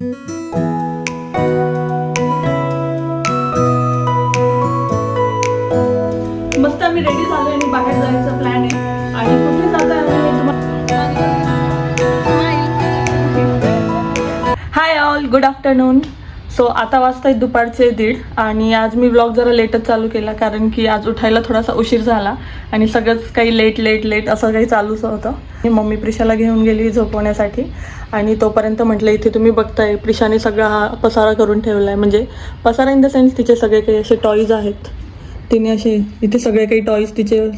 मस्त आम्ही रेडी झालो आणि बाहेर जायचा प्लॅन आहे. आणि कुठे जाता hi all, good afternoon. So आता वाजताय दुपारचे 1:30 आणि आज मी व्लॉग जरा लेटच चालू केला कारण की आज उठायला थोडासा उशीर झाला आणि सगळंच काही लेट असं काही चालूच होतं. मम्मी प्रिशाला घेऊन गेली झोपवण्यासाठी आणि तोपर्यंत म्हटलं इथे तुम्ही बघताय प्रिशाने सगळा हा पसारा करून ठेवला आहे. म्हणजे पसारा इन द सेन्स तिचे सगळे काही असे टॉईज आहेत, तिने असे इथे सगळे काही टॉईज तिचे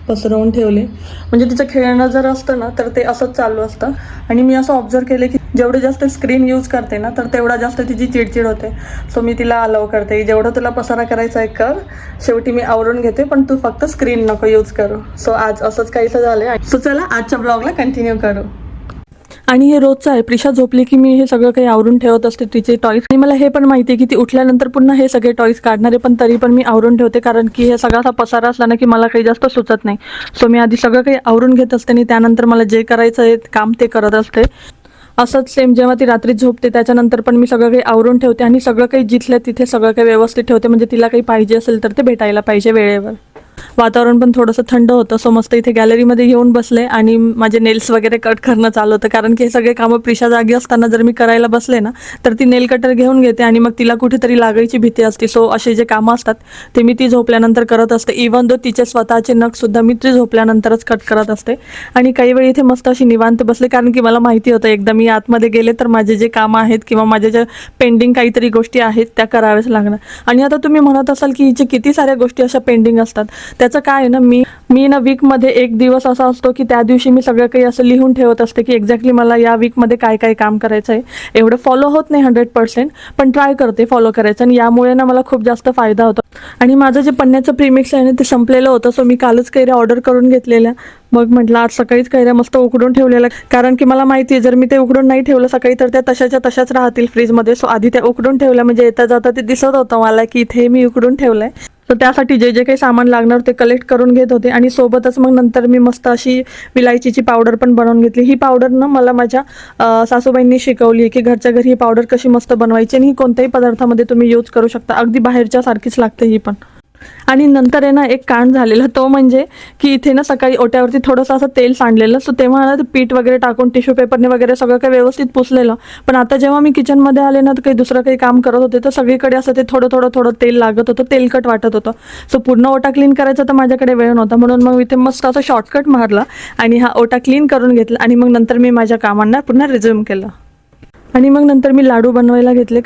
पसरवून ठेवले. म्हणजे तिचं खेळणं जर असतं ना तर ते असंच चालू असतं. आणि मी असं ऑब्झर्व केलं की जेवढे जास्त स्क्रीन यूज करते ना तर तेवढा जास्त तिची चिडचिड होते. सो मी तिला अलाव करते, जेवढं तुला पसारा करायचा आहे कर, शेवटी मी आवरून घेते पण तू फक्त स्क्रीन नको यूज करू. सो आज असंच काहीसं झालं आहे. सो चला आजच्या ब्लॉगला कंटिन्यू करू. आणि हे रोजचं आहे, प्रिशा झोपली की मी हे सगळं काही आवरून ठेवत असते तिचे टॉईज. आणि मला हे पण माहिती आहे की ती उठल्यानंतर पुन्हा हे सगळे टॉईज काढणारे, पण तरी पण मी आवरून ठेवते कारण की हे सगळा पसारा असला ना की मला काही जास्त सुचत नाही. सो मी आधी सगळं काही आवरून घेत असते आणि त्यानंतर मला जे करायचं आहे काम ते करत असते. असंच सेम जेव्हा ती रात्री झोपते त्याच्यानंतर पण मी सगळं काही आवरून ठेवते आणि सगळं काही जिथल्या तिथे सगळं काही व्यवस्थित ठेवते. म्हणजे तिला काही पाहिजे असेल तर ते भेटायला पाहिजे वेळेवर. वातावरण पण थोडंसं थंड होतं. सो मस्त इथे गॅलरीमध्ये येऊन बसले आणि माझे नेल्स वगैरे कट करणं चालू होतं कारण की हे सगळे कामं प्रिशा जागी असताना जर मी करायला बसले ना तर ती नेल कटर घेऊन घेते आणि मग तिला कुठेतरी लागायची भीती असते. सो असे जे कामं असतात ते मी ती झोपल्यानंतर करत असते. इवन दो तिचे स्वतःचे नखसुद्धा मी ती झोपल्यानंतरच कट करत असते. आणि काही वेळी इथे मस्त अशी निवांत बसले कारण की मला माहिती होतं एकदा मी आतमध्ये गेले तर माझे जे कामं आहेत किंवा माझ्या ज्या पेंडिंग काहीतरी गोष्टी आहेत त्या कराव्याच लागणार. आणि आता तुम्ही म्हणत असाल की हिचे किती साऱ्या गोष्टी अशा पेंडिंग असतात. त्याचं काय आहे ना, मी ना वीकमध्ये एक दिवस असा असतो की त्या दिवशी मी सगळं काही असं लिहून ठेवत असते की एक्झॅक्टली मला या वीकमध्ये काय काय काम करायचं आहे. एवढं फॉलो होत नाही 100%, पण ट्राय करते फॉलो करायचं आणि यामुळे ना मला खूप जास्त फायदा होतो. आणि माझं जे पन्न्याचं प्रीमिक्स आहे ना ते संपलेलं होतं. सो मी कालच कैऱ्या ऑर्डर करून घेतलेल्या. मग म्हटलं आज सकाळीच कैऱ्या मस्त उकडून ठेवलेल्या कारण की मला माहिती आहे जर मी ते उकडून नाही ठेवलं सकाळी तर त्या तशाच्या तशाच राहतील फ्रीजमध्ये. सो आधी त्या उकडून ठेवल्या म्हणजे येता जाता ते दिसत होतं मला की इथे मी उकडून ठेवलंय. तर त्यासाठी जे जे काही सामान लागणार ते कलेक्ट करून घेत होते आणि सोबतच मग नंतर मी मस्त अशी विलायचीची पावडर पण बनवून घेतली. ही पावडर ना मला माझ्या सासूबाईंनी शिकवली आहे की घरच्या घरी ही पावडर कशी मस्त बनवायची आणि ही कोणत्याही पदार्थामध्ये तुम्ही यूज करू शकता. अगदी बाहेरच्या सारखीच लागते ही पण. आणि नंतर आहे ना एक कांड झालेला, तो म्हणजे की इथे ना सकाळी ओट्यावरती थोडंसं असं तेल सांडलेलं. सो तेव्हा ना ते पीठ वगैरे टाकून टिश्यू पेपरने वगैरे सगळं काही व्यवस्थित पुसलेलं. पण आता जेव्हा मी किचनमध्ये आले ना तर काही दुसरं काही काम करत होते तर सगळीकडे असं ते थोडं तेल लागत होतं, तेलकट वाटत होतं. सो पूर्ण ओटा क्लीन करायचा तर माझ्याकडे वेळ नव्हता म्हणून मग इथे मस्त असं शॉर्टकट मारला आणि हा ओटा क्लीन करून घेतला आणि मग नंतर मी माझ्या कामांना पुन्हा रिझ्यूम केलं. आणि मग नंतर मी लाडू बनवायला घेतले.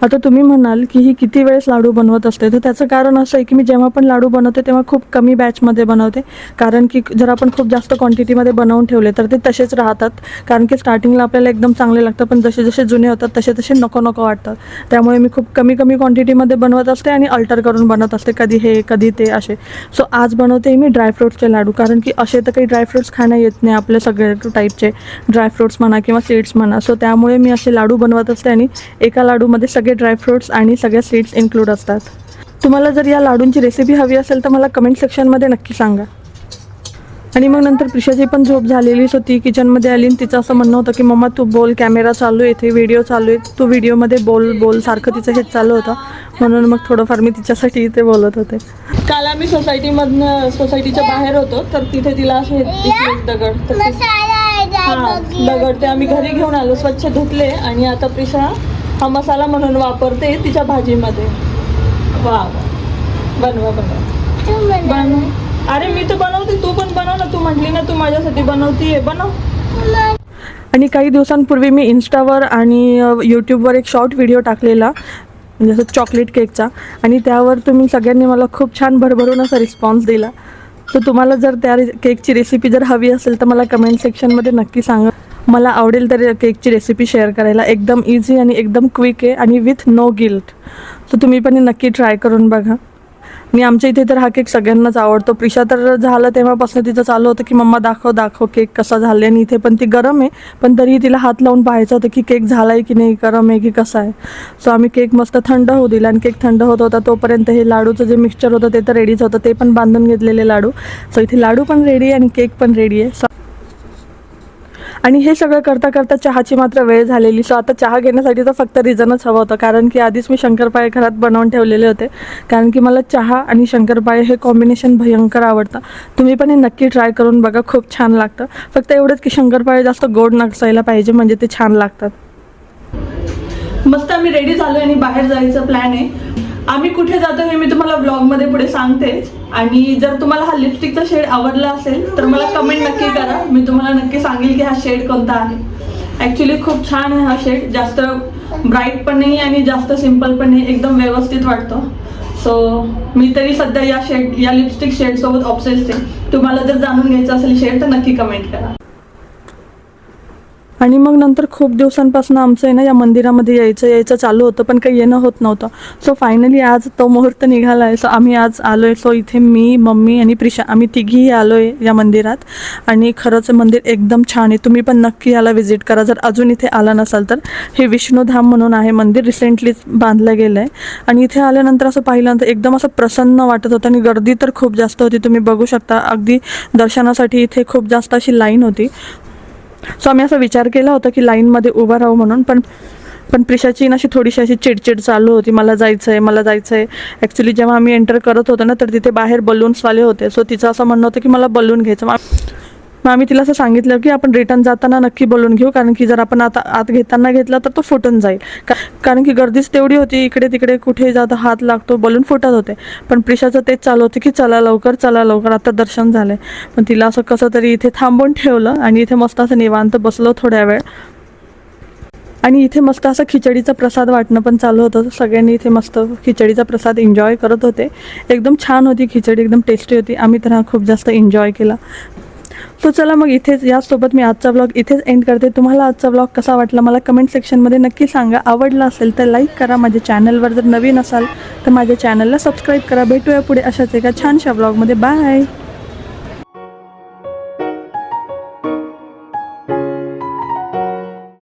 आता तुम्ही म्हणाल की ही किती वेळेस लाडू बनवत असते, तर त्याचं कारण असं आहे की मी जेव्हा पण लाडू बनवते तेव्हा खूप कमी बॅचमध्ये बनवते. कारण की जर आपण खूप जास्त क्वांटिटीमध्ये बनवून ठेवले तर ते तसेच राहतात. कारण की स्टार्टिंगला आपल्याला एकदम चांगले लागतं पण जसे जसे जुने होतात तसे तसे नको वाटतात. त्यामुळे मी खूप कमी क्वांटिटीमध्ये बनवत असते आणि अल्टर करून बनवत असते, कधी हे कधी ते असे. सो आज बनवते मी ड्रायफ्रूट्सचे लाडू कारण की असे तर काही ड्रायफ्रूट्स खाणं येत नाही आपले सगळे टाईपचे ड्रायफ्रूट्स म्हणा किंवा सीड्स म्हणा. सो त्यामुळे मी असे लाडू बनवत असते आणि एका लाडूमध्ये सगळे ड्रायफ्रूट्स आणि सगळ्या सीड्स इन्क्लूड असतात. तुम्हाला जर या लाडूंची रेसिपी हवी असेल तर मला कमेंट सेक्शनमध्ये नक्की सांगा. आणि मग नंतर प्रिशाची पण झोप झालेली. सो ती किचनमध्ये आली आणि तिचं असं म्हणणं होतं की मम्मा तू बोल, कॅमेरा चालू आहे, इथे व्हिडिओ चालू आहे, तू व्हिडिओमध्ये बोल सारखं तिचं हेच चालू होतं. म्हणून मग थोडंफार मी तिच्यासाठी इथे बोलत होते. काल आम्ही सोसायटीच्या बाहेर होतो तर तिथे तिला असे दगड ते आम्ही घरी घेऊन आलो, स्वच्छ धुतले आणि आता प्रिशा हा मसाला म्हणून वापरते तिच्या भाजीमध्ये. वा बनवा. अरे मी तर बनवते, तू पण बनव ना. तू म्हटली ना तू माझ्यासाठी बनवतीये, बनव. आणि काही दिवसांपूर्वी मी इन्स्टावर आणि यूट्यूबवर एक शॉर्ट व्हिडिओ टाकलेला म्हणजे असं चॉकलेट केकचा आणि त्यावर तुम्ही सगळ्यांनी मला खूप छान भरभरून असा रिस्पॉन्स दिला. तर तुम्हाला जर त्या केकची रेसिपी जर हवी असेल तर मला कमेंट सेक्शनमध्ये नक्की सांगा. मला आवडेल तर केकची रेसिपी शेअर करायला. एकदम इझी आणि एकदम क्विक आहे आणि विथ नो गिल्ट. तर तुम्ही पण नक्की ट्राय करून बघा. मी आमच्या इथे तर हा केक सगळ्यांनाच आवडतो. प्रिशा तर झालं तेव्हापासून तिचं चालू होतं की मम्मा दाखव केक कसा झाला. आणि इथे पण ती गरम आहे पण तरीही तिला हात लावून पाहायचं होतं की केक झाला आहे की नाही, गरम आहे की कसा आहे. सो आम्ही केक मस्त थंड होऊ दिला आणि केक थंड होत होता तोपर्यंत हे लाडूचं जे मिक्सचर होतं ते तर रेडीच होतं, ते पण बांधून घेतलेले लाडू. सो इथे लाडू पण रेडी आहे आणि केक पण रेडी आहे. आणि हे सगळं करता करता चहाची मात्र वेळ झालेली. सो आता चहा घेण्यासाठी तर फक्त रिझनच हवं होतं, कारण की आधीच मी शंकरपाळे घरात बनवून ठेवलेले होते. कारण की मला चहा आणि शंकरपाळे हे कॉम्बिनेशन भयंकर आवडतं. तुम्ही पण हे नक्की ट्राय करून बघा, खूप छान लागतं. फक्त एवढंच की शंकरपाळे जास्त गोड नसायला पाहिजे, म्हणजे ते छान लागतात. मस्त आम्ही रेडी झालो आणि बाहेर जायचं प्लॅन आहे. आम्ही कुठे जातो हे मी तुम्हाला ब्लॉगमध्ये पुढे सांगतेच. आणि जर तुम्हाला हा लिपस्टिकचा शेड आवडला असेल तर मला कमेंट नक्की करा, मी तुम्हाला नक्की सांगेल की हा शेड कोणता आहे. ॲक्च्युली खूप छान आहे हा शेड, जास्त ब्राईट पण नाही आणि जास्त सिम्पल पण नाही, एकदम व्यवस्थित वाटतो. सो मी तरी सध्या या लिपस्टिक शेडसोबत ऑब्सेस्ड आहे. तुम्हाला जर जाणून घ्यायचं असेल शेड तर नक्की कमेंट करा. आणि मग नंतर खूप दिवसांपासून आमचं आहे ना या मंदिरामध्ये यायचं चालू होतं, पण काही येणं होत नव्हतं. सो फायनली आज तो मुहूर्त निघाला आहे. सो आम्ही आज आलो आहे. सो इथे मी, मम्मी आणि प्रिशा आम्ही तिघीही आलो आहे या मंदिरात. आणि खरंच मंदिर एकदम छान आहे, तुम्ही पण नक्की याला व्हिजिट करा जर अजून इथे आला नसाल तर. हे विष्णुधाम म्हणून आहे मंदिर, रिसेंटलीच बांधलं गेलं आहे. आणि इथे आल्यानंतर असं पाहिल्यानंतर एकदम असं प्रसन्न वाटत होतं. आणि गर्दी तर खूप जास्त होती, तुम्ही बघू शकता. अगदी दर्शनासाठी इथे खूप जास्त अशी लाईन होती. सो आम्ही असा विचार केला होता की लाईनमध्ये उभं राहू म्हणून, पण प्रिशाची अशी थोडीशी अशी चिडचिड चालू होती, मला जायचं आहे. ॲक्च्युली जेव्हा आम्ही एंटर करत होतो ना तर तिथे बाहेर बलून्सवाले होते. सो तिचं असं म्हणणं होतं की मला बलून घ्यायचं. मग आम्ही तिला असं सांगितलं की आपण रिटर्न जाताना नक्की बलून घेऊ, कारण की जर आपण आता आत घेताना घेतला तर तो फुटून जाईल. कारण की गर्दीच तेवढी होती, इकडे तिकडे कुठे जाता हात लागतो, बलून फुटत होते. पण प्रिशाचं तेच चालू होतं की चला लवकर आता दर्शन झालंय. पण तिला असं कसं तरी इथे थांबून ठेवलं आणि इथे मस्त असं निवांत बसलो थोड्या वेळ. आणि इथे मस्त असं खिचडीचा प्रसाद वाटणं पण चालू होतं. सगळ्यांनी इथे मस्त खिचडीचा प्रसाद एन्जॉय करत होते. एकदम छान होती खिचडी, एकदम टेस्टी होती. आम्ही तर हा खूप जास्त एन्जॉय केला. सो चला मग इथेच यासोबत मी आजचा ब्लॉग इथेच एंड करते. तुम्हाला आजचा ब्लॉग कसा वाटला मला कमेंट सेक्शनमध्ये नक्की सांगा. आवडला असेल तर लाईक करा. माझ्या चॅनलवर जर नवीन असाल तर माझ्या चॅनलला सबस्क्राईब करा. भेटूया पुढे अशाच एका छानशा ब्लॉगमध्ये. बाय.